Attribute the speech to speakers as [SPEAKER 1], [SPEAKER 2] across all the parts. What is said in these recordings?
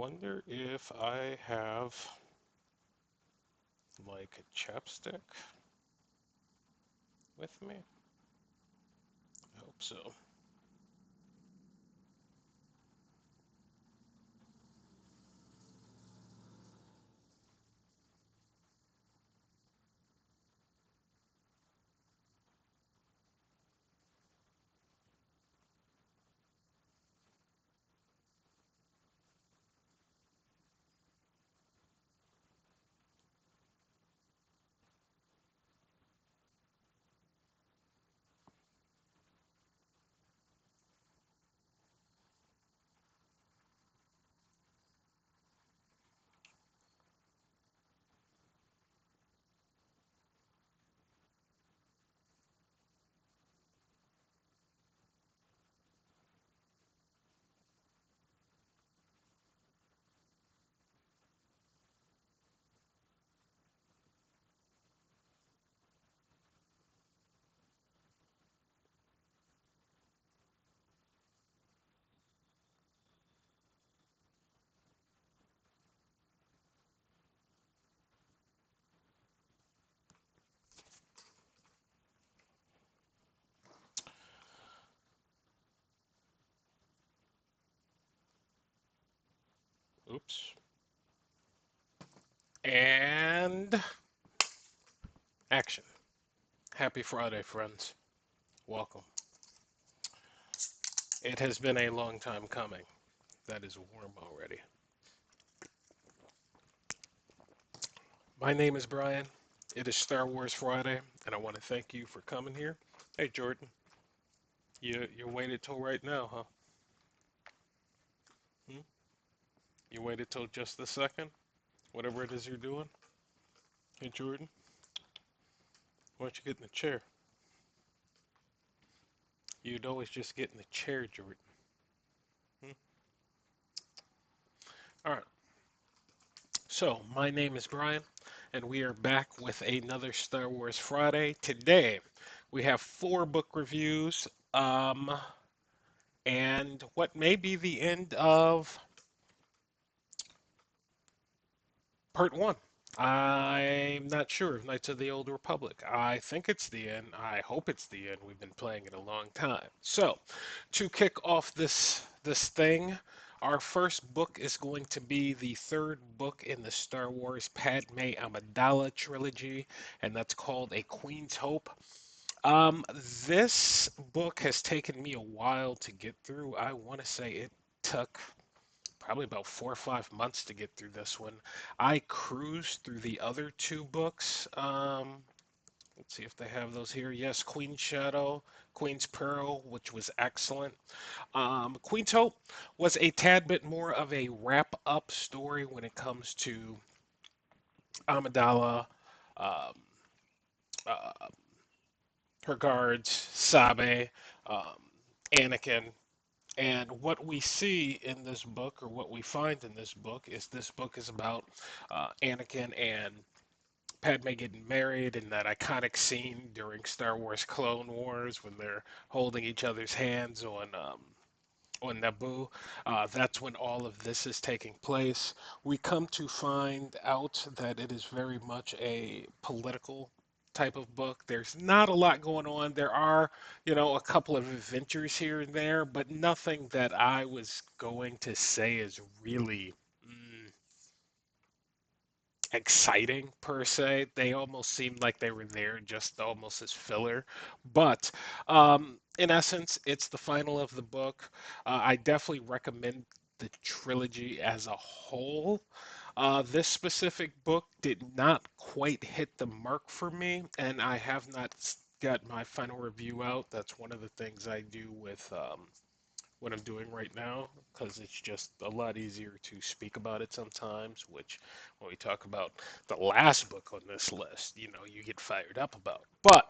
[SPEAKER 1] wonder if I have like a chapstick with me. I hope so. Oops. And action. Happy Friday, friends. Welcome. It has been a long time coming. That is warm already. My name is Brian. It is Star Wars Friday, and I want to thank you for coming here. Hey, Jordan, you waited till right now, huh? Hmm? You waited till just the second? Whatever it is you're doing? Hey, Jordan, why don't you get in the chair? You'd always just get in the chair, Jordan. Hmm? All right. So, my name is Brian, and we are back with another Star Wars Friday. Today, we have four book reviews, and what may be the end of part one. I'm not sure of Knights of the Old Republic. I think it's the end. I hope it's the end. We've been playing it a long time. So, to kick off this thing, our first book is going to be the third book in the Star Wars Padme Amidala trilogy, and that's called A Queen's Hope. Um, this book has taken me a while to get through. I want to say it took probably about 4 or 5 months to get through this one. I cruised through the other two books. Let's see if they have those here. Yes, Queen's Shadow, Queen's Pearl, which was excellent. Queen's Hope was a tad bit more of a wrap up story when it comes to Amidala, um, uh, her guards, Sabe, um, Anakin. And what we see in this book, or what we find in this book is about Anakin and Padme getting married, and that iconic scene during Star Wars Clone Wars when they're holding each other's hands on Naboo. That's when all of this is taking place. We come to find out that it is very much a political type of book. There's not a lot going on. There are, a couple of adventures here and there, but nothing that I was going to say is really exciting per se. They almost seemed like they were there just almost as filler. But in essence, it's the final of the book. I definitely recommend the trilogy as a whole. This specific book did not quite hit the mark for me, and I have not got my final review out. That's one of the things I do with what I'm doing right now because it's just a lot easier to speak about it sometimes, which when we talk about the last book on this list, you get fired up about. But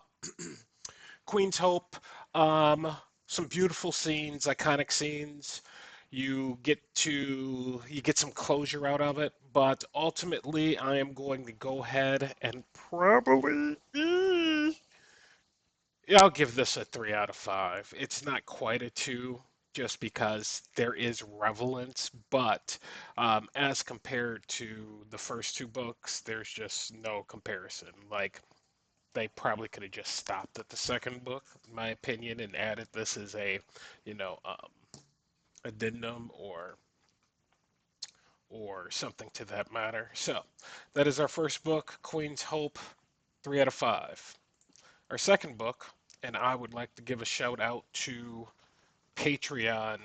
[SPEAKER 1] Queen's Hope, some beautiful scenes, iconic scenes. You get some closure out of it, but ultimately I am going to go ahead and probably yeah, I'll give this a 3 out of 5. It's not quite a 2. just because there is relevance, but as compared to the first two books, there's just no comparison. Like, they probably could have just stopped at the second book, in my opinion, and added this as a, you know, addendum or something to that matter. So that is our first book, Queen's Hope, 3 out of 5. Our second book, and I would like to give a shout out to Patreon,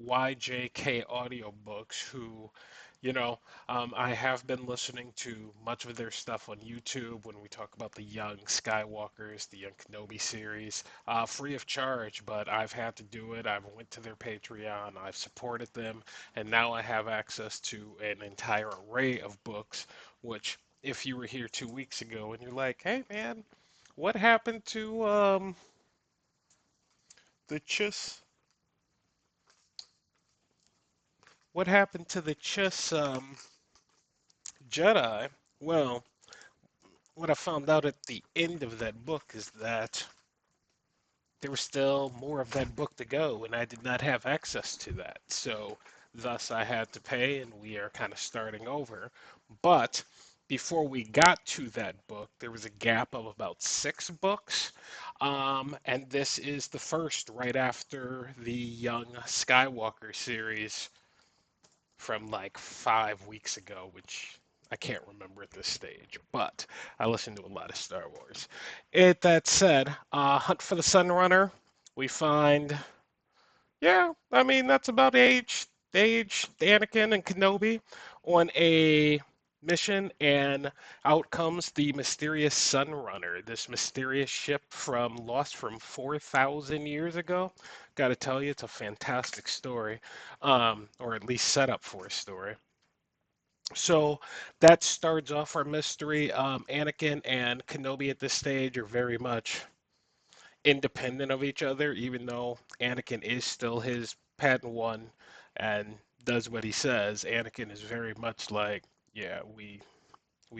[SPEAKER 1] YJK Audiobooks, who, you know, I have been listening to much of their stuff on YouTube when we talk about the young Skywalkers, the young Kenobi series, free of charge, but I've had to do it. I've went to their Patreon, I've supported them, and now I have access to an entire array of books, which if you were here 2 weeks ago and you're like, hey man, what happened to the Chiss? What happened to the Chiss Jedi? Well, what I found out at the end of that book is that there was still more of that book to go, and I did not have access to that. So, thus, I had to pay, and we are kind of starting over. But before we got to that book, there was a gap of about 6 books. And this is the first right after the Young Skywalker series from like 5 weeks ago, which I can't remember at this stage, but I listen to a lot of Star Wars. It that said, Hunt for the Sunrunner, we find, yeah, I mean that's about age Anakin and Kenobi on a mission, and out comes the mysterious Sunrunner, this mysterious ship from lost from 4,000 years ago. Got to tell you, it's a fantastic story, or at least set up for a story. So that starts off our mystery. Anakin and Kenobi at this stage are very much independent of each other, even though Anakin is still his Padawan and does what he says. Anakin is very much like, yeah, we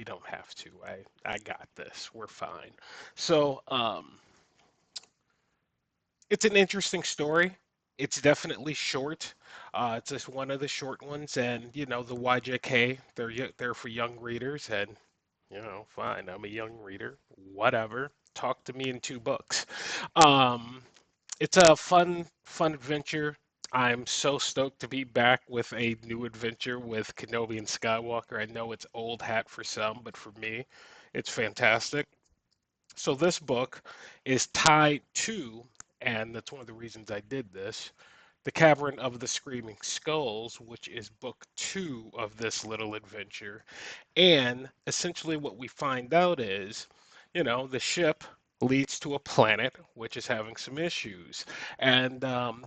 [SPEAKER 1] don't have to. I got this. We're fine. So it's an interesting story. It's definitely short. It's just one of the short ones, and the YJK, they're for young readers, and fine. I'm a young reader. Whatever. Talk to me in 2 books. Um, it's a fun adventure. I'm so stoked to be back with a new adventure with Kenobi and Skywalker. I know it's old hat for some, but for me, it's fantastic. So this book is tied to, and that's one of the reasons I did this, The Cavern of the Screaming Skulls, which is book 2 of this little adventure. And essentially what we find out is, the ship leads to a planet which is having some issues. And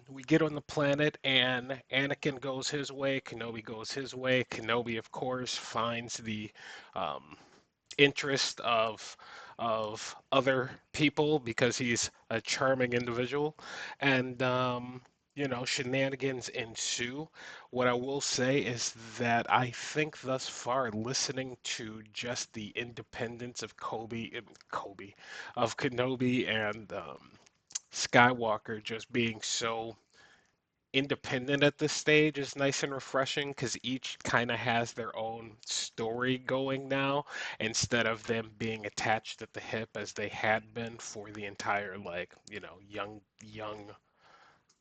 [SPEAKER 1] we get on the planet, and Anakin goes his way, Kenobi goes his way. Kenobi, of course, finds the um, interest of other people because he's a charming individual, and shenanigans ensue. What I will say is that I think thus far, listening to just the independence of Kobe, of Kenobi and Skywalker just being so independent at this stage is nice and refreshing because each kind of has their own story going now instead of them being attached at the hip as they had been for the entire like young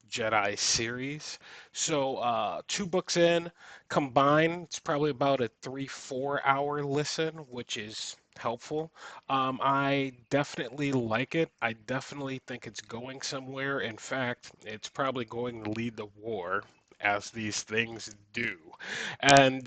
[SPEAKER 1] Jedi series. So 2 books in combined, it's probably about a 3-4 hour listen, which is helpful. I definitely like it. I definitely think it's going somewhere. In fact, it's probably going to lead the war, as these things do. And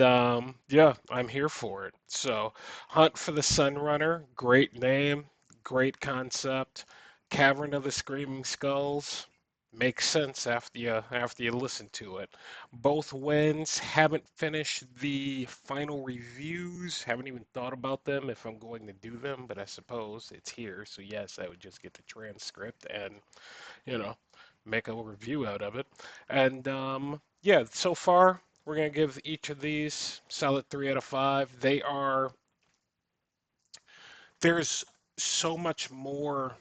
[SPEAKER 1] yeah, I'm here for it. So, Hunt for the Sunrunner, great name, great concept. Cavern of the Screaming Skulls makes sense after you listen to it. Both wins. Haven't finished the final reviews. Haven't even thought about them if I'm going to do them, but I suppose it's here. So yes, I would just get the transcript and you know make a review out of it. And yeah, so far we're gonna give each of these solid 3 out of 5. There's so much more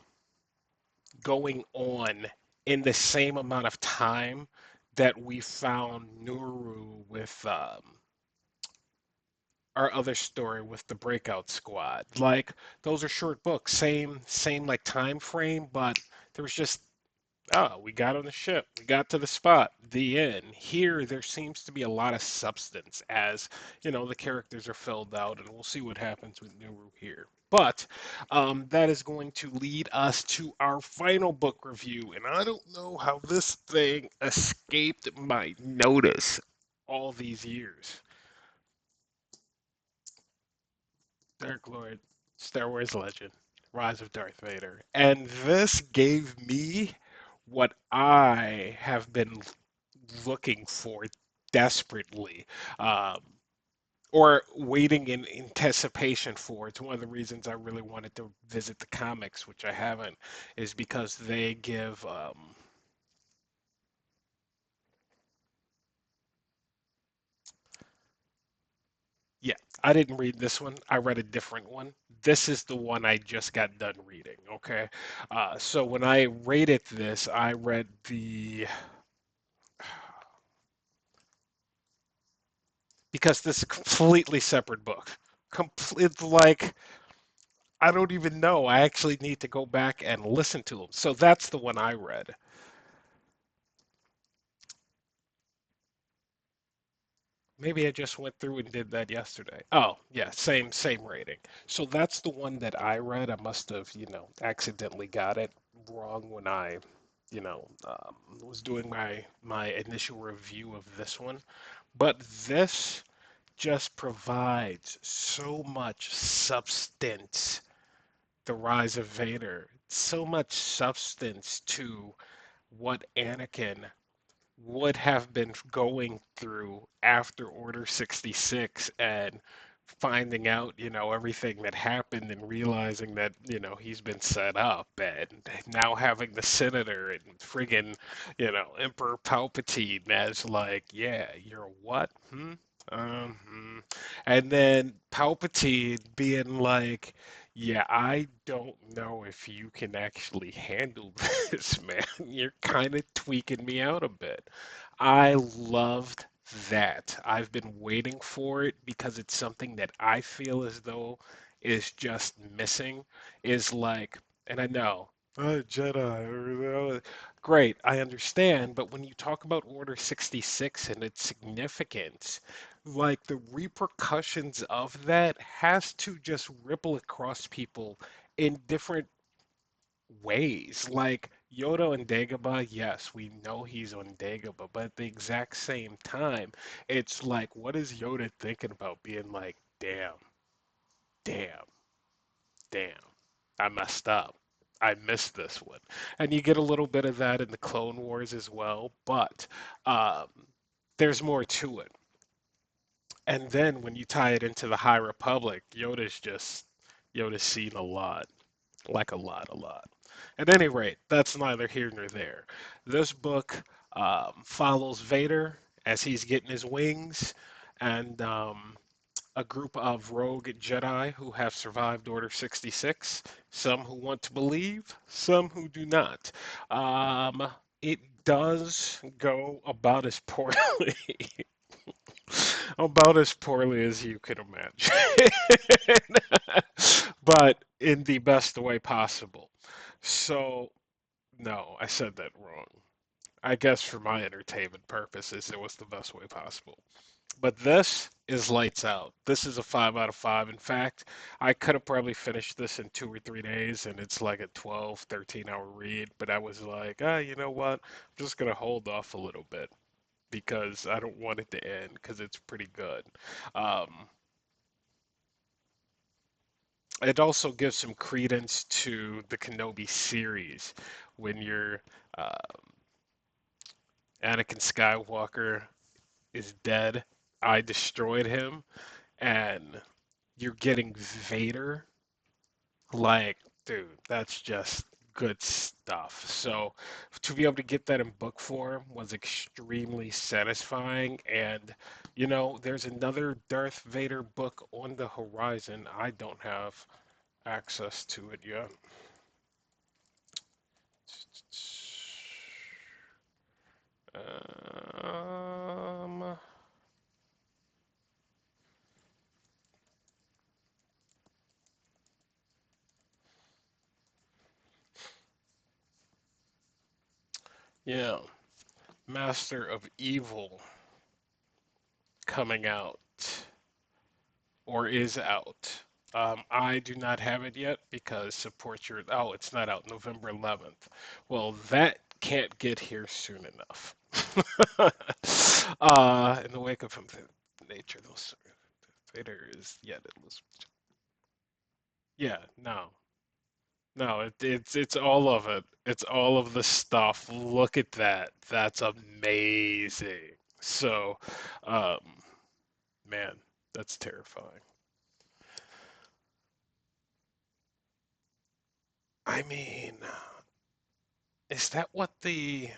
[SPEAKER 1] going on in the same amount of time that we found Nuru with our other story with the Breakout Squad. Like those are short books, same like time frame, but there was just oh, we got on the ship. We got to the spot. The end. Here, there seems to be a lot of substance as, the characters are filled out, and we'll see what happens with Nuru here. But that is going to lead us to our final book review, and I don't know how this thing escaped my notice all these years. Dark Lord, Star Wars Legend, Rise of Darth Vader. And this gave me what I have been looking for desperately, um, or waiting in anticipation for. It's one of the reasons I really wanted to visit the comics, which I haven't, is because they give. Yeah, I didn't read this one. I read a different one. This is the one I just got done reading. Okay, so when I rated this, I read the because this is a completely separate book. Complete like I don't even know. I actually need to go back and listen to them. So that's the one I read. Maybe I just went through and did that yesterday. Oh, yeah, same rating. So that's the one that I read. I must have, accidentally got it wrong when I, was doing my initial review of this one. But this just provides so much substance, the rise of Vader, so much substance to what Anakin would have been going through after Order 66 and finding out, everything that happened and realizing that, he's been set up and now having the Senator and friggin', Emperor Palpatine as like, yeah, you're what? Hmm? Hmm. And then Palpatine being like, yeah, I don't know if you can actually handle this, man. You're kind of tweaking me out a bit. I loved that. I've been waiting for it because it's something that I feel as though is just missing. Is like, and I know, Jedi, great, I understand, but when you talk about Order 66 and its significance, like the repercussions of that has to just ripple across people in different ways. Like Yoda on Dagobah, yes, we know he's on Dagobah, but at the exact same time, it's like, what is Yoda thinking about being like, damn, damn, damn, I messed up. I missed this one. And you get a little bit of that in the Clone Wars as well, but um, there's more to it. And then when you tie it into the High Republic, Yoda's seen a lot, like a lot. At any rate, that's neither here nor there. This book follows Vader as he's getting his wings, and a group of rogue Jedi who have survived Order 66. Some who want to believe, some who do not. It does go about as poorly about as poorly as you can imagine, but in the best way possible. So, no, I said that wrong. I guess for my entertainment purposes, it was the best way possible. But this is lights out. This is a 5 out of 5. In fact, I could have probably finished this in 2 or 3 days, and it's like a 12, 13-hour read. But I was like, you know what? I'm just going to hold off a little bit because I don't want it to end because it's pretty good. Um, it also gives some credence to the Kenobi series when you're uh, Anakin Skywalker is dead. I destroyed him, and you're getting Vader. Like, dude, that's just good stuff. So to be able to get that in book form was extremely satisfying. And, there's another Darth Vader book on the horizon. I don't have access to it yet. Um, yeah, Master of Evil coming out or is out. I do not have it yet because support your. Oh, it's not out November 11th. Well, that can't get here soon enough. In the wake of nature, those Vader is yeah, it was yeah, no. No, it's all of it. It's all of the stuff. Look at that. That's amazing. So, um, man, that's terrifying. I mean, is that what the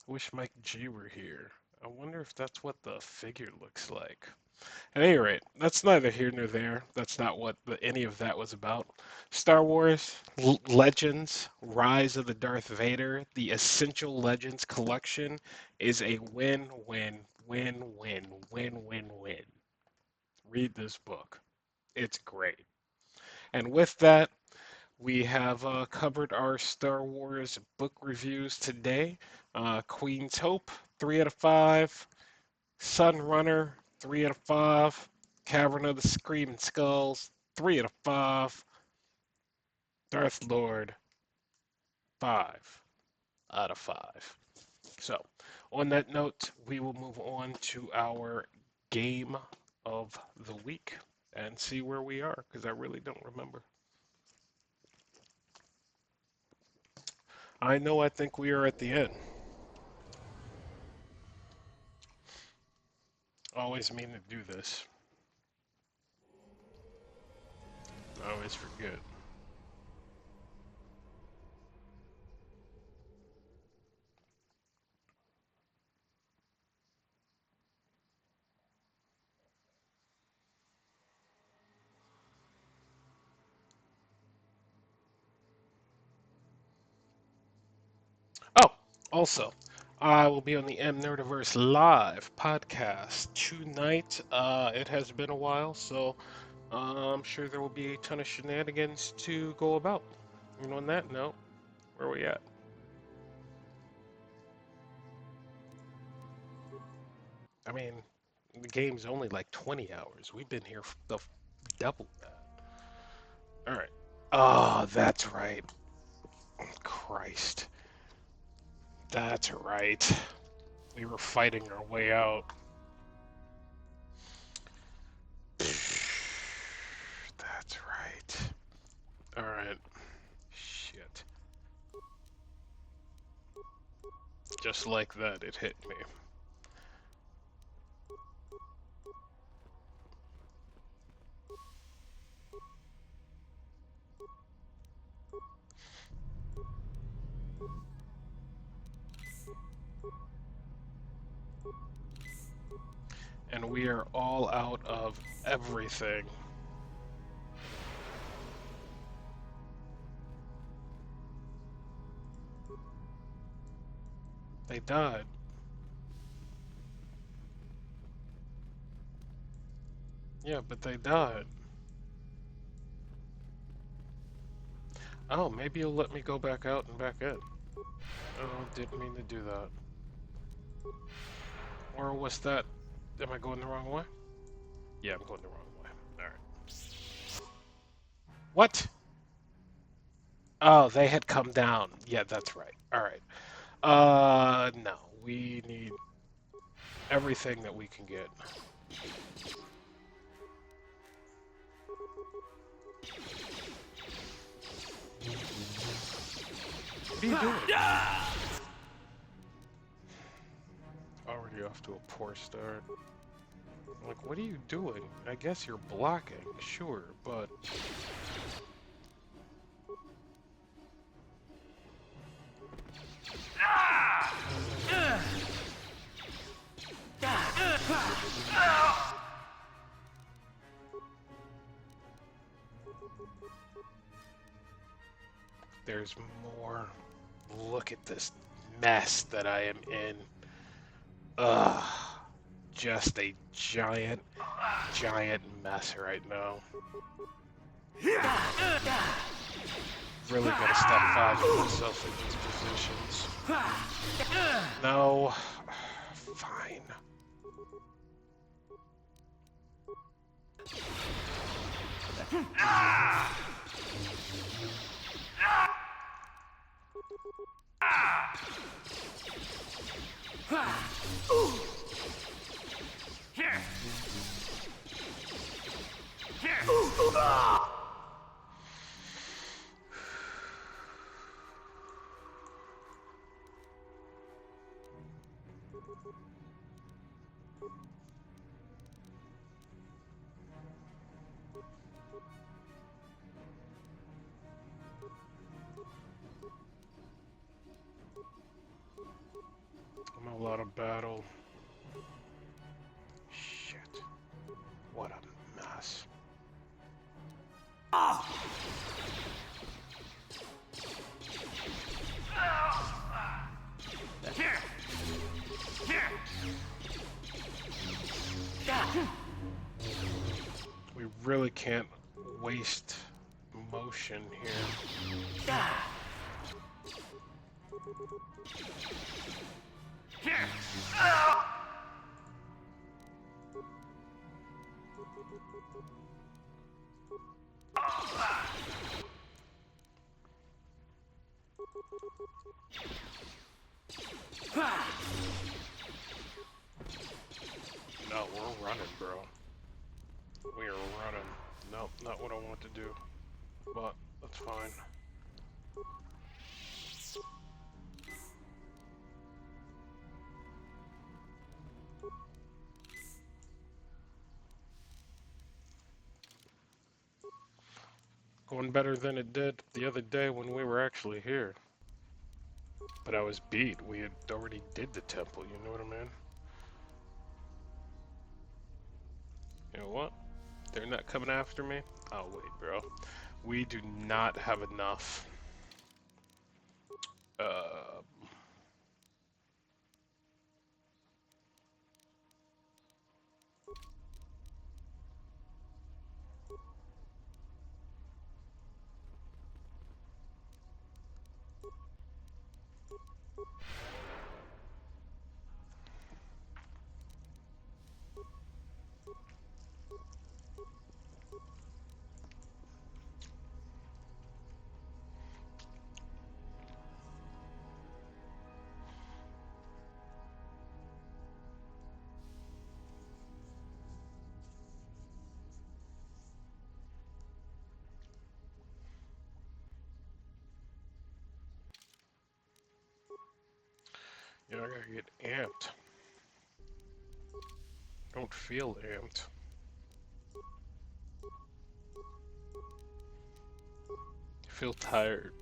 [SPEAKER 1] I wish Mike G were here. I wonder if that's what the figure looks like. At any rate, that's neither here nor there. That's not what any of that was about. Star Wars Legends Rise of the Darth Vader, the Essential Legends collection, is a win, win, win, win, win, win, win. Read this book. It's great. And with that, we have covered our Star Wars book reviews today. Queen's Hope, 3 out of 5. Sunrunner, 3 out of 5. Cavern of the Screaming Skulls, 3 out of 5. Darth Lord, 5 out of 5. So, on that note, we will move on to our game of the week and see where we are, because I really don't remember. I think we are at the end. Always mean to do this. I always forget. Oh, also, I will be on the M Nerdiverse Live podcast tonight. It has been a while, so I'm sure there will be a ton of shenanigans to go about. And on that note, where are we at? I mean, the game's only like 20 hours. We've been here for the double that. All right. Oh, that's right. Christ. That's right. We were fighting our way out. That's right. All right. Shit. Just like that, it hit me. And we are all out of everything. They died. Yeah, but they died. Oh, maybe you'll let me go back out and back in. Oh, didn't mean to do that. Or was that... Am I going the wrong way? Yeah, I'm going the wrong way. Alright. What? Oh, they had come down. Yeah, that's right. Alright. No. We need everything that we can get. What are you doing? Already off to a poor start. Like, what are you doing? I guess you're blocking, sure, but... There's more. Look at this mess that I am in. Ugh, just a giant, giant mess right now. Really gotta stop finding myself in these positions. No. Fine. I'm a lot of battle. Shit. What a mess. We really can't waste motion here. No, we're running, bro. We are running. Nope, not what I want to do. But, that's fine. Going better than it did the other day when we were actually here. But I was beat. We had already did the temple, you know what I mean? You know what? They're not coming after me? Oh, wait, bro. We do not have enough. You know, I gotta get amped. Don't feel amped. I feel tired.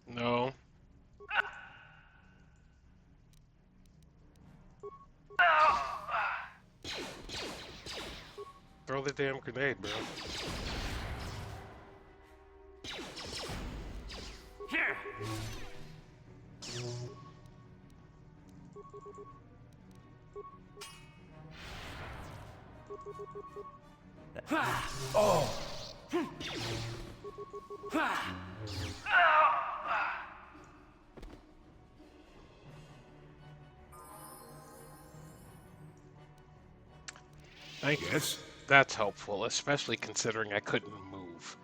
[SPEAKER 1] No. Throw the damn grenade, bro.
[SPEAKER 2] Oh!
[SPEAKER 1] Thank you. That's helpful, especially considering I couldn't move.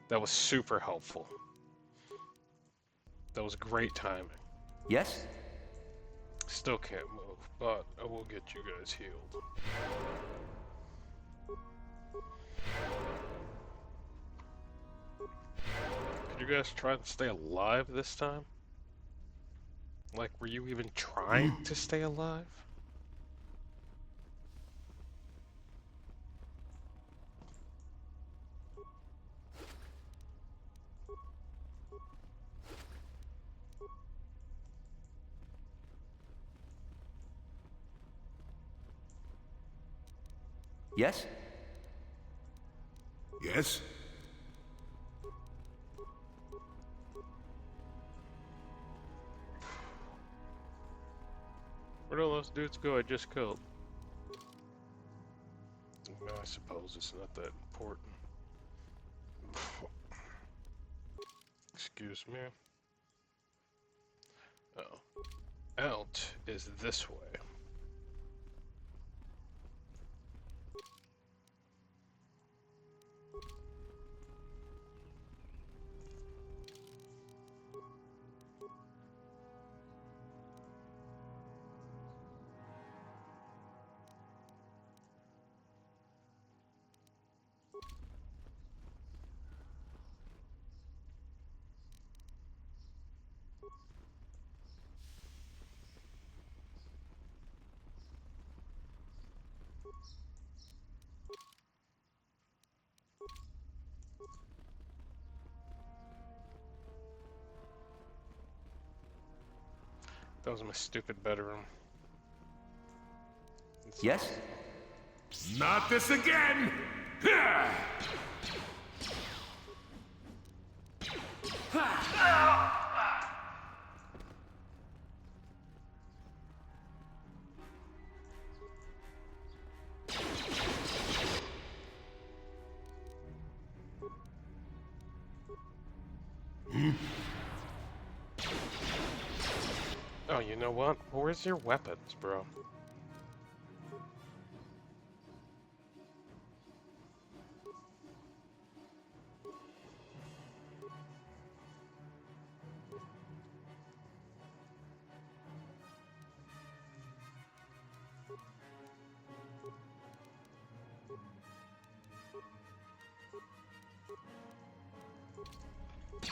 [SPEAKER 1] That was super helpful. That was great timing.
[SPEAKER 2] Yes?
[SPEAKER 1] Still can't move, but I will get you guys healed. Could you guys try and stay alive this time? Like, were you even trying to stay alive?
[SPEAKER 2] Yes?
[SPEAKER 3] Yes?
[SPEAKER 1] Where'd all those dudes go I just killed? No, I suppose it's not that important. Excuse me. Oh. Out is this way. That was my stupid bedroom.
[SPEAKER 2] Yes?
[SPEAKER 3] Not this again!
[SPEAKER 1] Oh, you know what? Where's your weapons, bro?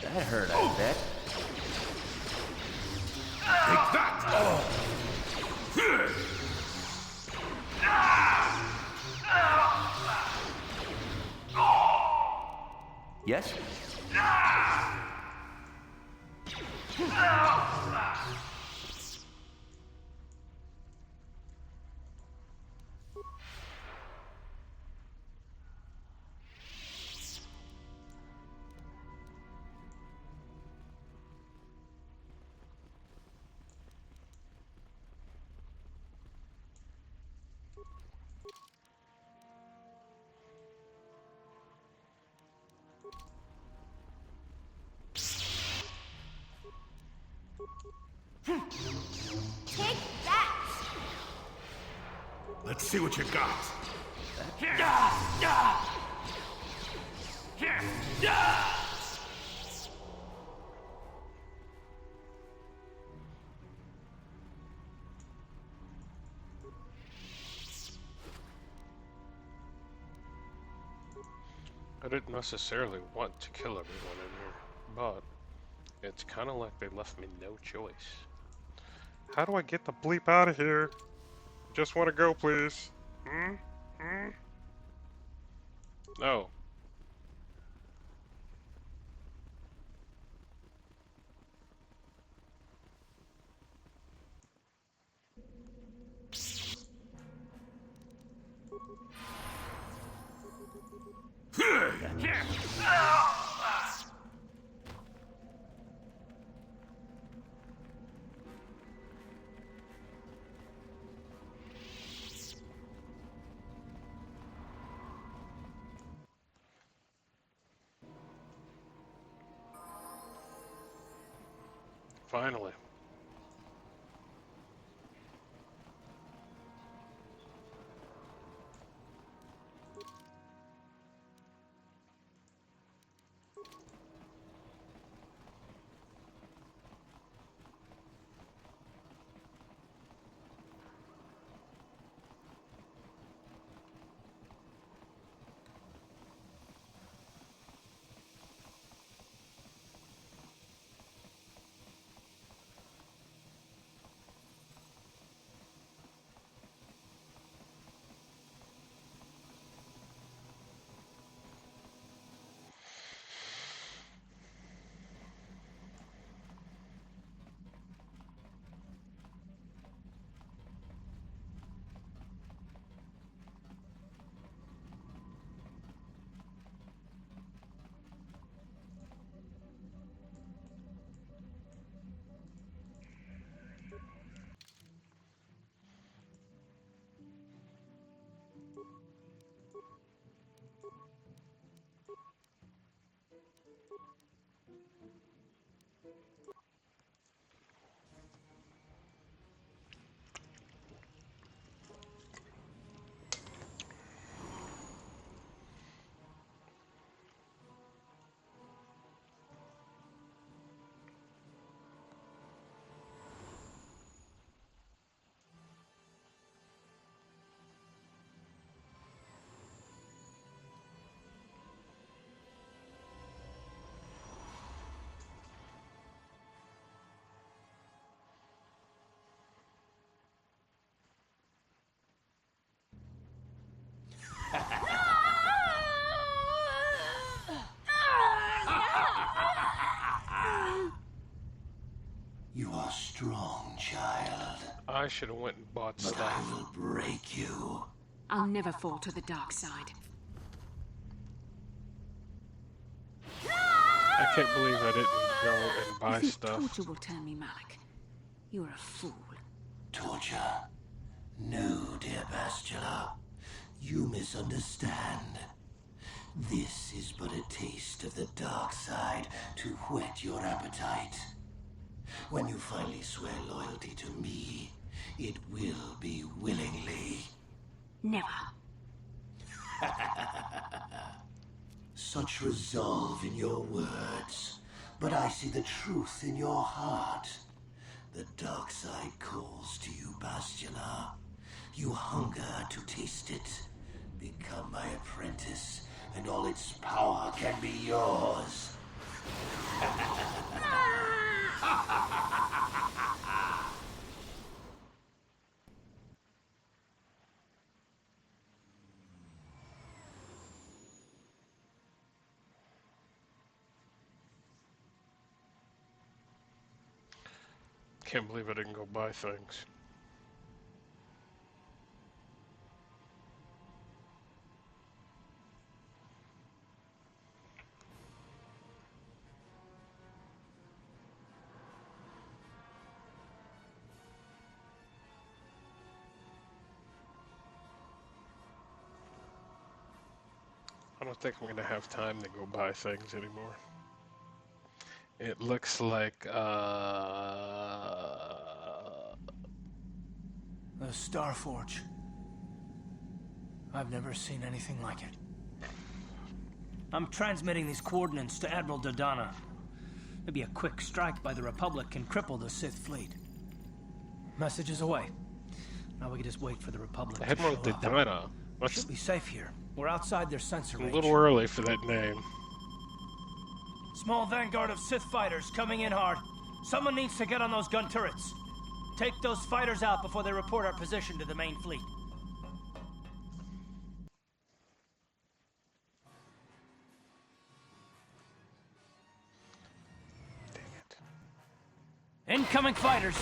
[SPEAKER 2] That hurt, I bet.
[SPEAKER 3] Take that!
[SPEAKER 2] Yes?
[SPEAKER 4] Take that!
[SPEAKER 3] Let's see what you got.
[SPEAKER 1] I didn't necessarily want to kill everyone in here, but it's kind of like they left me no choice. How do I get the bleep out of here? Just want to go, please. No. Finally. I should have went and bought
[SPEAKER 4] But I
[SPEAKER 1] stuff.
[SPEAKER 4] will break you.
[SPEAKER 5] I'll never fall to the dark side.
[SPEAKER 1] I can't believe I didn't go and buy
[SPEAKER 5] You think
[SPEAKER 1] stuff.
[SPEAKER 5] torture will turn me, Malik? You're a fool.
[SPEAKER 4] Torture? No, dear Bastila. You misunderstand. This is but a taste of the dark side to whet your appetite. When you finally swear loyalty to me, it will be willingly.
[SPEAKER 5] Never.
[SPEAKER 4] Such resolve in your words, but I see the truth in your heart. The dark side calls to you, Bastila. You hunger to taste it. Become my apprentice, and all its power can be yours.
[SPEAKER 1] Can't believe I didn't go buy things. I don't think I'm gonna have time to go buy things anymore. It looks like,
[SPEAKER 6] The Starforge. I've never seen anything like it. I'm transmitting these coordinates to Admiral Dodonna. Maybe a quick strike by the Republic can cripple the Sith fleet. Message is away. Now we can just wait for the Republic to
[SPEAKER 1] Admiral
[SPEAKER 6] show up.
[SPEAKER 1] Dodonna. What's
[SPEAKER 6] Should be safe here. We're outside their sensor
[SPEAKER 1] a
[SPEAKER 6] range.
[SPEAKER 1] little early for that name?
[SPEAKER 6] Small vanguard of Sith fighters coming in hard. Someone needs to get on those gun turrets. Take those fighters out before they report our position to the main fleet.
[SPEAKER 1] Dang it.
[SPEAKER 6] Incoming fighters!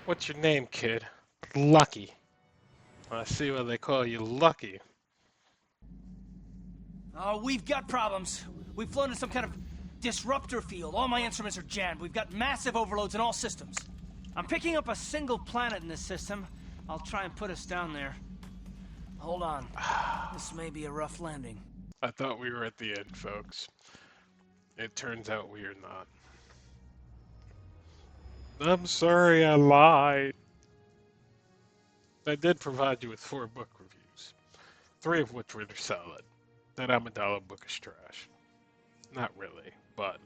[SPEAKER 1] What's your name, kid? Lucky. I see why they call you Lucky.
[SPEAKER 6] Oh, we've got problems. We've flown in some kind of disruptor field. All my instruments are jammed. We've got massive overloads in all systems. I'm picking up a single planet in this system. I'll try and put us down there. Hold on. This may be a rough landing.
[SPEAKER 1] I thought we were at the end, folks. It turns out we are not. I'm sorry I lied. I did provide you with 4 book reviews, 3 of which were solid. That Amidala book is trash. Not really, but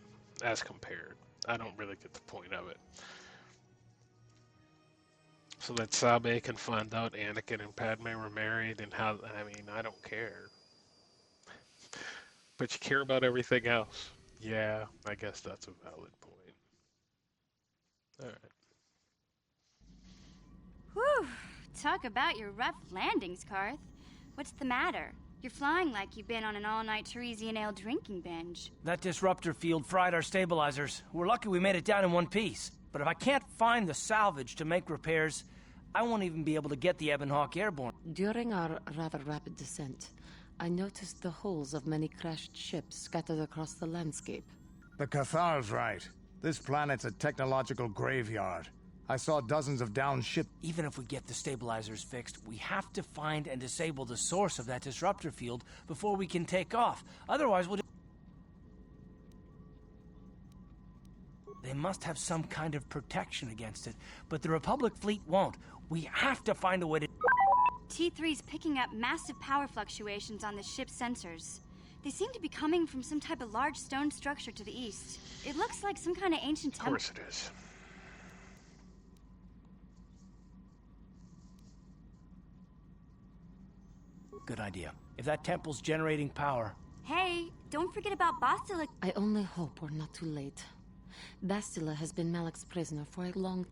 [SPEAKER 1] as compared, I don't really get the point of it. So that Sabe can find out Anakin and Padme were married and how, I mean, I don't care. But you care about everything else. Yeah, I guess that's a valid point. Alright.
[SPEAKER 7] Whew. Talk about your rough landings, Karth. What's the matter? You're flying like you've been on an all-night Teresian ale drinking binge.
[SPEAKER 6] That disruptor field fried our stabilizers. We're lucky we made it down in one piece. But if I can't find the salvage to make repairs, I won't even be able to get the Ebon Hawk airborne.
[SPEAKER 8] During our rather rapid descent, I noticed the hulls of many crashed ships scattered across the landscape.
[SPEAKER 9] The Cathar's right. This planet's a technological graveyard. I saw dozens of downed ships.
[SPEAKER 6] Even if we get the stabilizers fixed, we have to find and disable the source of that disruptor field before we can take off. Otherwise, we'll... They must have some kind of protection against it, but the Republic fleet won't. We have to find a way to...
[SPEAKER 7] T3's picking up massive power fluctuations on the ship's sensors. They seem to be coming from some type of large stone structure to the east. It looks like some kind of ancient temple.
[SPEAKER 1] Of course it is.
[SPEAKER 6] Good idea. If that temple's generating power...
[SPEAKER 7] Hey, don't forget about Bastila.
[SPEAKER 8] I only hope we're not too late. Bastila has been Malak's prisoner for a long...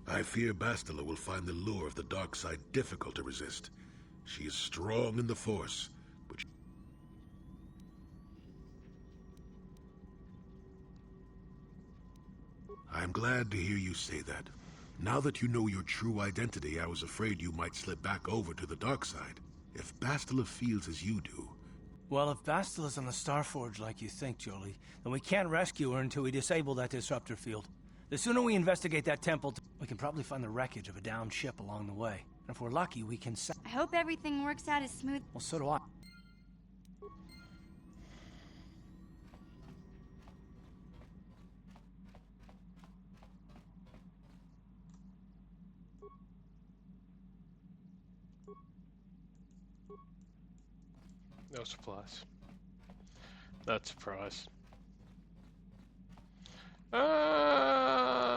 [SPEAKER 3] I fear Bastila will find the lure of the dark side difficult to resist. She is strong in the Force, but I am glad to hear you say that. Now that you know your true identity, I was afraid you might slip back over to the dark side. If Bastila feels as you do...
[SPEAKER 6] Well, if Bastila's on the Starforge like you think, Jolie, then we can't rescue her until we disable that disruptor field. The sooner we investigate that temple, we can probably find the wreckage of a downed ship along the way. And if we're lucky, we can...
[SPEAKER 7] I hope everything works out as smooth.
[SPEAKER 6] Well, so do I.
[SPEAKER 1] No supplies. Not surprised.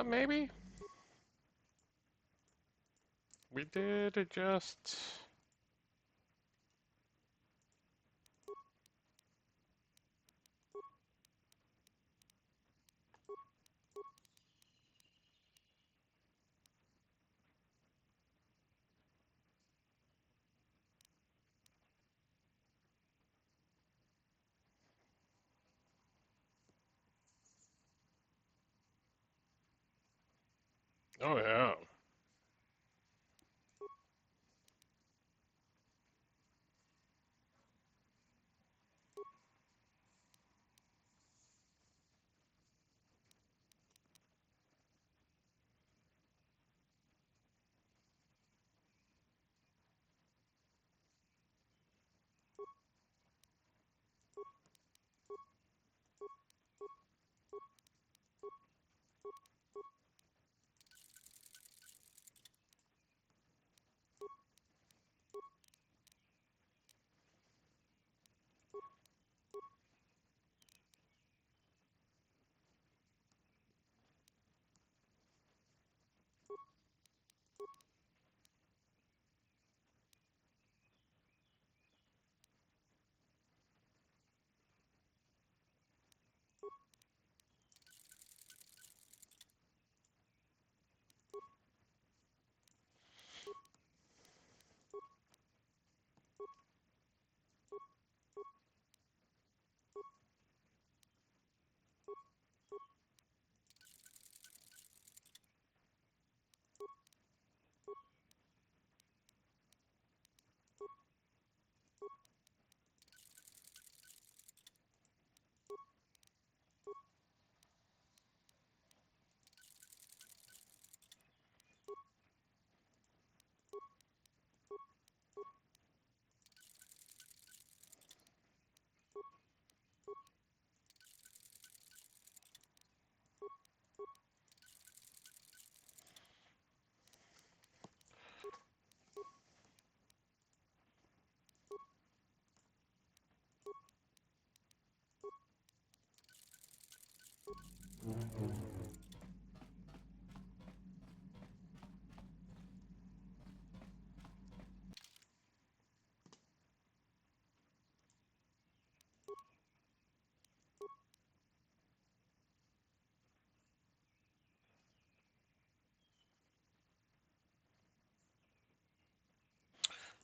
[SPEAKER 1] Maybe? We did adjust... Oh, yeah.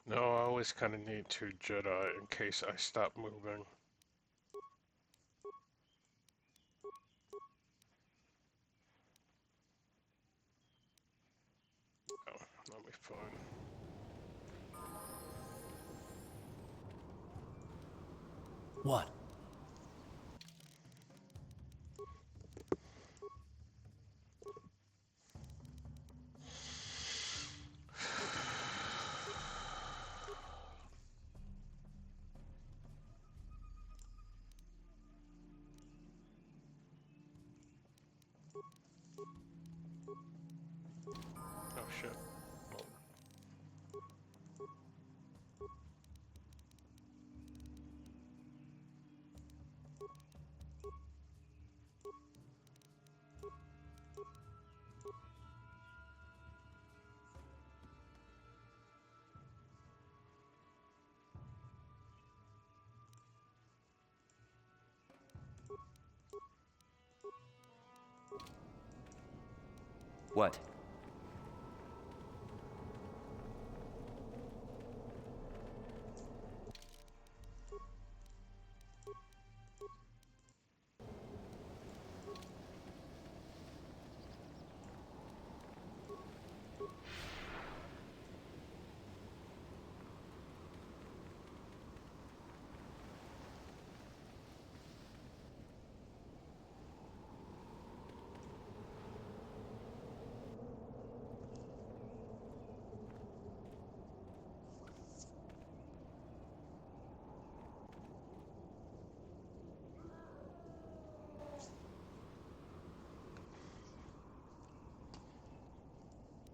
[SPEAKER 1] No, I always kind of need 2 Jedi in case I stop moving. Oh, that'll be fine.
[SPEAKER 6] What?
[SPEAKER 1] Oh
[SPEAKER 2] What?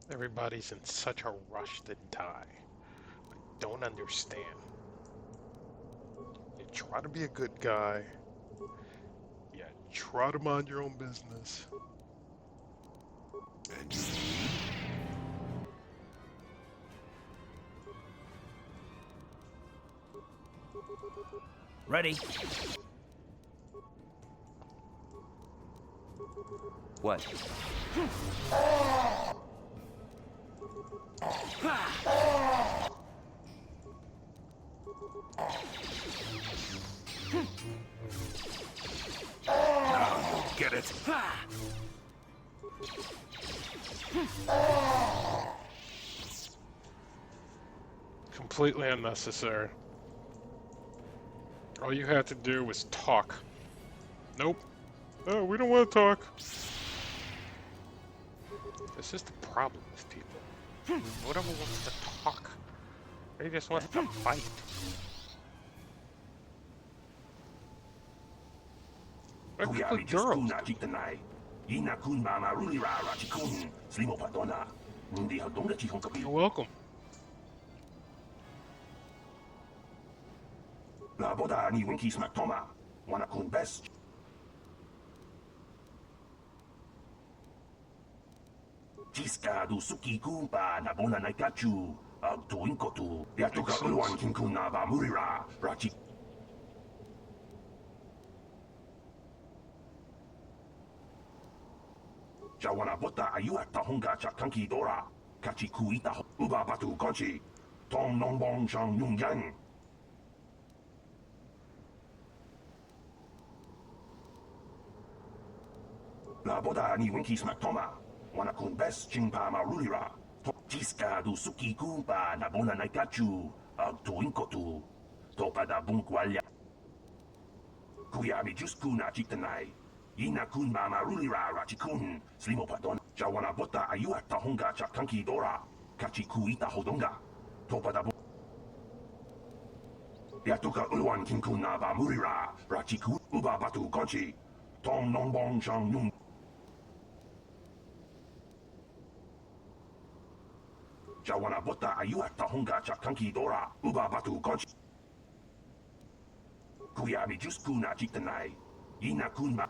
[SPEAKER 1] Everybody's in such a rush to die. I don't understand. You try to be a good guy. You try to mind your own business.
[SPEAKER 3] And you
[SPEAKER 6] Ready?
[SPEAKER 2] What?
[SPEAKER 3] get it.
[SPEAKER 1] Completely unnecessary. All you had to do was talk. Nope. Oh, we don't want to talk. This is the problem with people. Nobody wants to talk. They just want to fight. Look for girls. You're welcome.
[SPEAKER 10] La boda ni winki smack toma. Wanna kun best. Jiska du suki kumpa na bona na kachu. Ag tu inkotu. Ya tuka ulwan kinkuna ba murira. Rachi. Jawana bota ayu at tahonga chakanki dora. Kachi kuita uba batu konchi. Tom non bong shang yung yang. La boda ni winki smack toma. Wana kun best chingpa marulira. Jiska du suki kumpa na bona na kachu. Ag tu inkotu. Topa da bunkwalya. Kuya mi jusku na chitanai. Ina kun marulira rachikun. Slimo padon. Jawana bota ayu at tahonga chakanki dora. Kachi kuita hodonga. Topa da Yatuka ulwan kinkuna ba murira. Rachiku uba batu konchi. Tom non bong shang yung. Jawana bota ayu at tahonga chakanki dora. Uba batu konchi. Kuya mi jusku na chitanai. Ina kunma.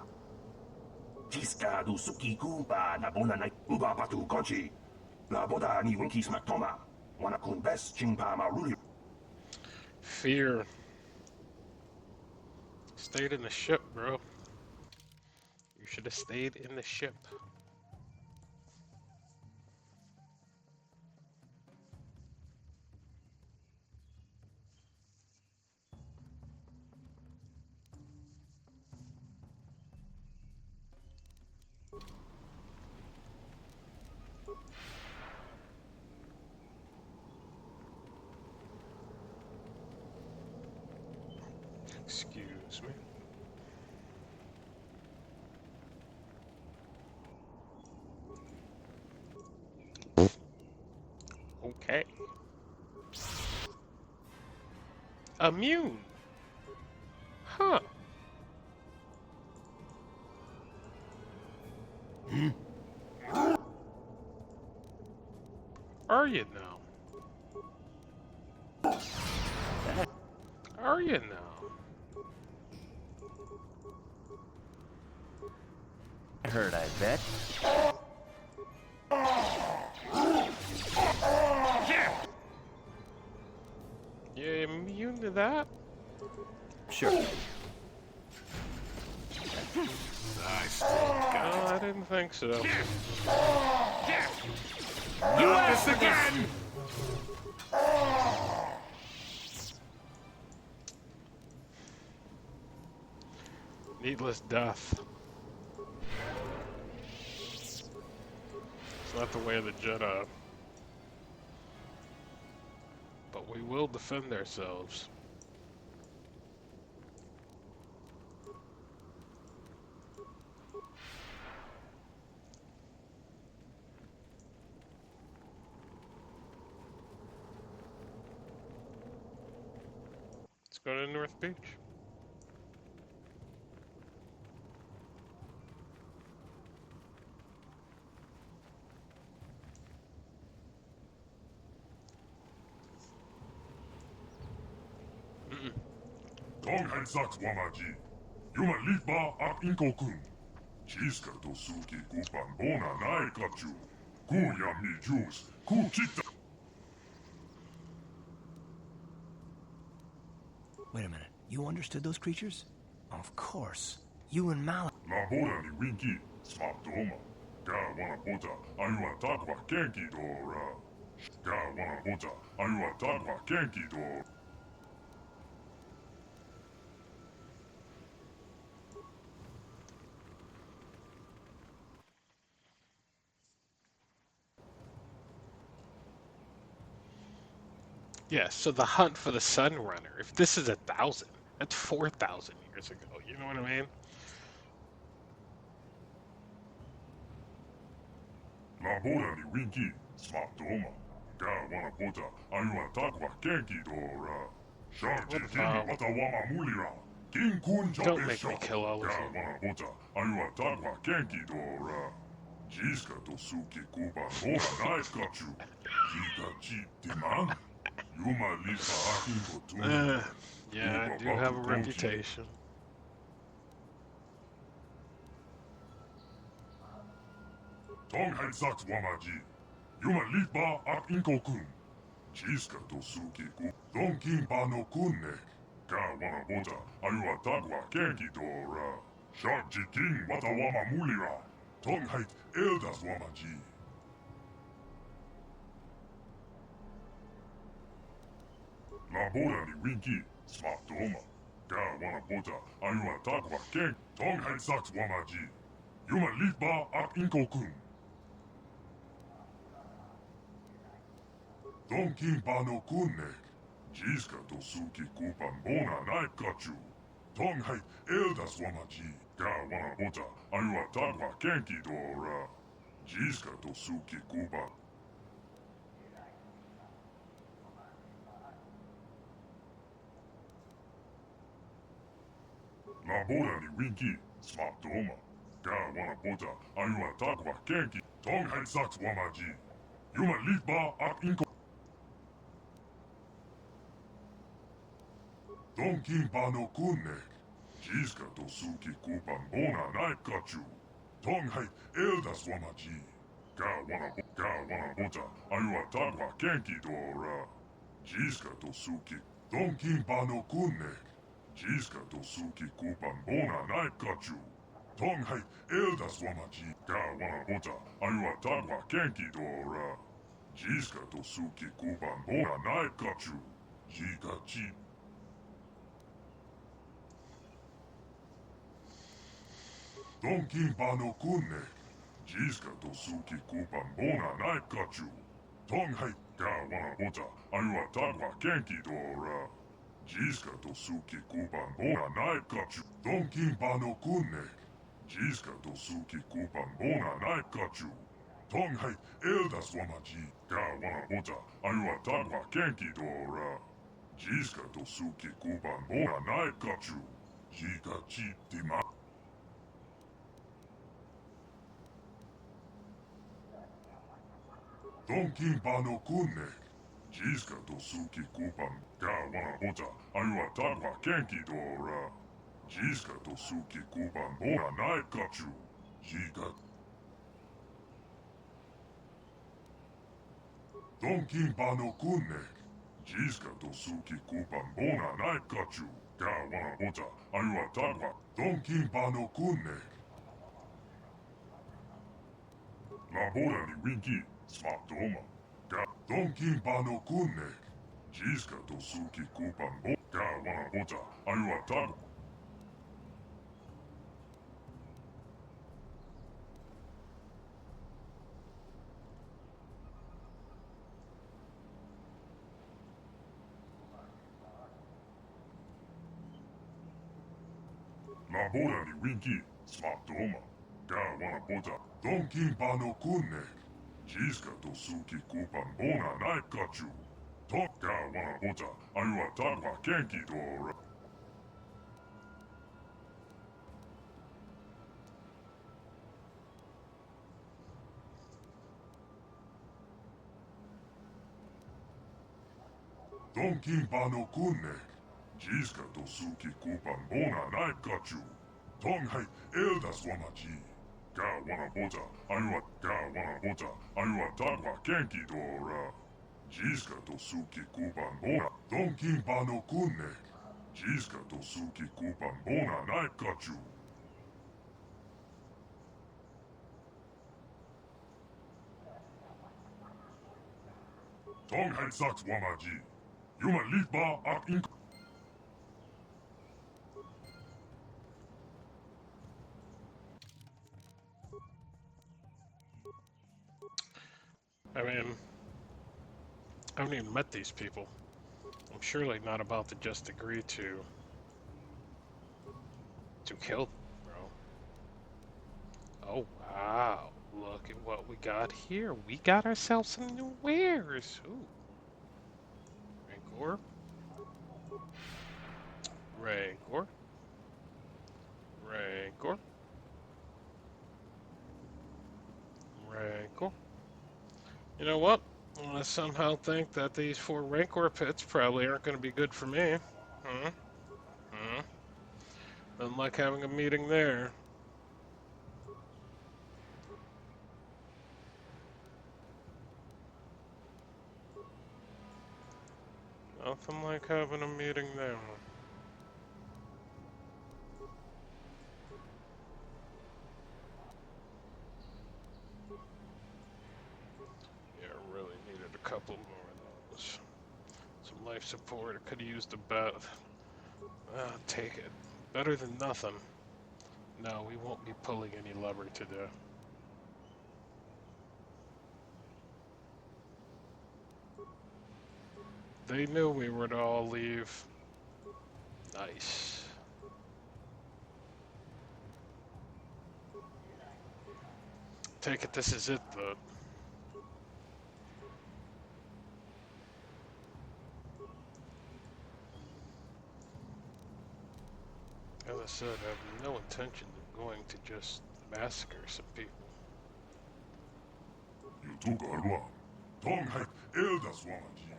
[SPEAKER 10] Jiska du suki kumpa na bona na. Uba batu konchi. La boda ni winki smack toma. Wana kun best chingpa maruli.
[SPEAKER 1] Fear. Stayed in the ship, bro. You should have stayed in the ship. Excuse me. Okay. Immune. Huh. Are you now? Are you now?
[SPEAKER 2] Heard, I bet.
[SPEAKER 1] You immune to that?
[SPEAKER 2] Sure.
[SPEAKER 3] I still got
[SPEAKER 1] No,
[SPEAKER 3] it.
[SPEAKER 1] I didn't think so.
[SPEAKER 10] Not this again!
[SPEAKER 1] Needless death. It's not the way of the Jedi. But we will defend ourselves. Let's go to North Beach.
[SPEAKER 10] Tongheid Saks Wamaji. Yuma Litba ak Inko-kun. Chiska to Suki Kupan Bona Nai Kachu. Kuya mi Juice. Kukita.
[SPEAKER 6] Wait a minute. You understood those creatures? Of course. You and Malik.
[SPEAKER 10] La Bona ni Winky. Smap Doma. Ga Wana Bota. Ayua Takwa Kenki Dora. Ga Wana Bota. Ayua Takwa Kenki Dora.
[SPEAKER 1] Yeah, so the hunt for the Sun Runner. If this is 1,000, that's 4,000 years ago. You know what I mean?
[SPEAKER 10] La Bona ni Winky. Smap Doma. Ga Wana Bota. Ayua Takwa Kenki Dora. Sharji Kimi Watawama Mulira. King Kun
[SPEAKER 1] Don't make me kill all of
[SPEAKER 10] Ga
[SPEAKER 1] you.
[SPEAKER 10] Wana Bota. Ayua Takwa Kenki Dora. Jiska to Suki Kuban Bona Night Kachu. Jika Chi Timan. Yuma Lisa Akin Kotun.
[SPEAKER 1] Yeah, I do have a reputation.
[SPEAKER 10] Tongheid Saks Wamaji. Yuma Litba ak Inko-kun. Jiska to Suki Ku. Donkin Pano Kunne. Ga Wana Bota. Ayua Takwa Kenki Dora. Sharji King Watawama Mulira. Tongheid Eldas Wamaji. La Bona ni Winky. Smap Doma. Ga Wana Bota. Ayua Takwa Kenki. Tongheid Saks Wamaji. Yuma Litba ak Inko-kun. Donkin Pano Kunne. Jiska to Suki Kupan Bona Night Kachu. Tongheid Eldas Wamaji. Ga Wana Bota. Ayua Takwa Kenki Dora. Jiska to Suki Kupan. La Bona ni Winky. Smap Doma. Ga Wana Bota. Ayua Takwa Kenki. Tongheid Saks Wamaji. Yuma Litba ak Inko. Donkin Pano Kunne. Jiska to Suki Kupan Bona Night Kachu. Tongheid Eldas Wamaji. Ga Wana Bota. Ayua Takwa Kenki Dora. Jiska to Suki. Donkin Pano Kunne. Jiska to Suki Kupan Bona Night Kachu. Tongheid Eldas Wamaji. Ga Wana Bota. Ayua Takwa Kenki Dora. Jiska to Suki Kupan Bona Night Kachu. Jika Chi. Donkin Pano Kunne. Jiska to Suki Kupan Bona Night Kachu. Tongheid Ga Wana Bota. Ayua Takwa Kenki Dora. Jiska to Suki Kupan Bona Night Kachu. Donkin Pano Kunne. Jiska to Suki Kupan Bona Night Kachu. Tongheid Eldas Wamaji. Ga Wana Bota. Ayua Takwa Kenki Dora. Jiska to Suki Kupan Bona Night Kachu. Jika Chi Tima. Donkin Pano Kunne. Jiska to Suki Kupan. Ga Wana Bota. Ayua Takwa Kenki Dora. Jiska to Suki Kupan Bona Night Kachu. Jika. Donkin Pano Kunne. Jiska to Suki Kupan Bona Night Kachu. Ga Wana Bota. Ayua Takwa. Donkin Pano Kunne. Labora ni winki, smatoma. Ga donkin pano kunne. Jiska to suki kupan bo. Ga wana bota, ayua tago. Labora ni winki, smatoma. Ga wana bota, donkin pano kunne. Jiska to suki kupan bona naikachu. Toka wana bota, ayua tagwa kenki dora. Donkin pano kunne. Jiska to suki kupan bona naikachu. Tonghai eldas wamaji. Ga wana bota, ayua tagwa kenki dora. Jiska to suki kupan bona. Donkin pano kunne. Jiska to suki kupan bona naikachu. Tonghai saks wamaji. Yuma litba ak ink.
[SPEAKER 1] I mean, I haven't even met these people. I'm surely not about to just agree to kill them, bro. Oh wow! Look at what we got here. We got ourselves some new wares. Ooh, Rancor, Rancor, Rancor, Rancor. You know what? I somehow think that these 4 Rancor pits probably aren't going to be good for me. Hmm? Hmm? Doesn't like having a meeting there. Nothing like having a meeting there. Yeah, I really needed a couple more of those. Some life support. I could have used a bet. Take it. Better than nothing. No, we won't be pulling any lever today. They knew we were to all leave. Nice. Take it this is it, though. As I said, I have no intention of going to just massacre some people.
[SPEAKER 10] You took a run. Tonghai eldas wamaji.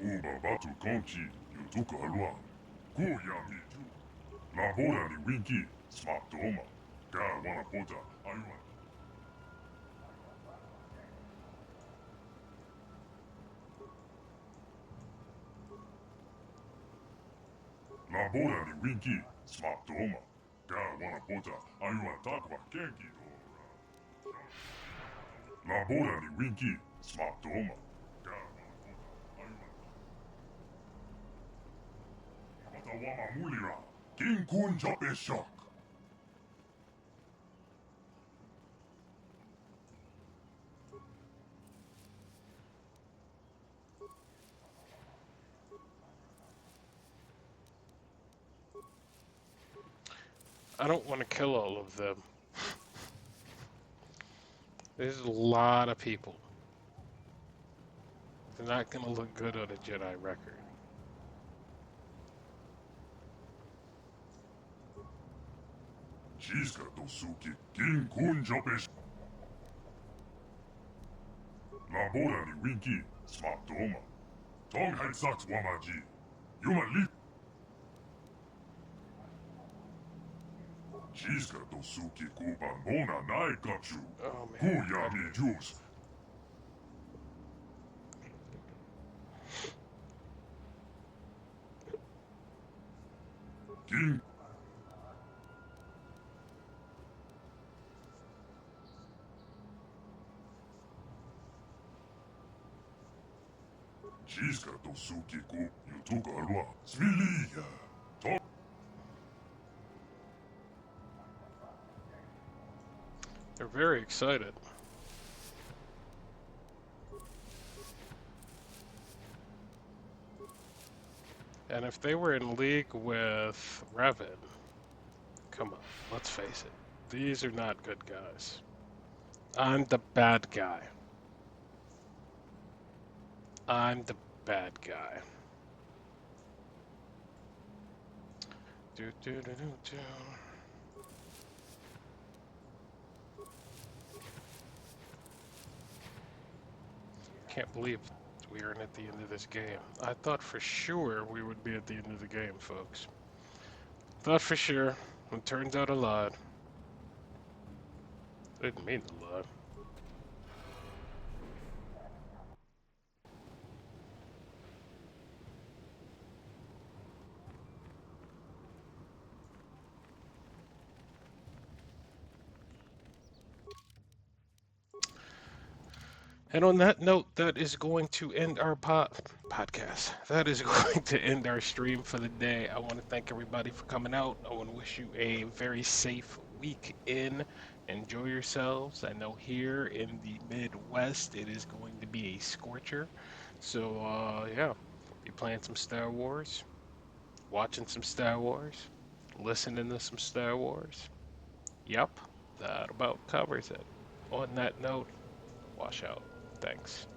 [SPEAKER 10] Uba batu konchi, you took a run. Kuyami ju. Labora ni winki, smatoma. Ga wana bota, ayua. Labora ni winki, smatoma. Ga wana bota, ayua tagwa kenki dora. Labora ni winki, smatoma. Ga wana bota, ayua. Watawama mulira, kinkun jope shock.
[SPEAKER 1] I don't want to kill all of them. There's a lot of people. They're not going to look good on a Jedi record.
[SPEAKER 10] Jiska to suki, kinkun jope shock. Labora ni winki, smatoma. Tonghai saks wamaji. Yuma lit. Jiska to suki kuban bona naikachu.
[SPEAKER 1] Oh man.
[SPEAKER 10] Kuyami juice. King Jiska to sukiku yutugarwa sviliya.
[SPEAKER 1] They're very excited. And if they were in league with Revan, come on, let's face it. These are not good guys. I'm the bad guy. I'm the bad guy. Do do do do do. Can't believe we aren't at the end of this game. I thought for sure we would be at the end of the game, folks. Thought for sure. It turns out a lot. Didn't mean a lot. And on that note, that is going to end our podcast. That is going to end our stream for the day. I want to thank everybody for coming out. I want to wish you a very safe week in. Enjoy yourselves. I know here in the Midwest, it is going to be a scorcher. So, yeah, be playing some Star Wars, watching some Star Wars, listening to some Star Wars. Yep, that about covers it. On that note, wash out. Thanks.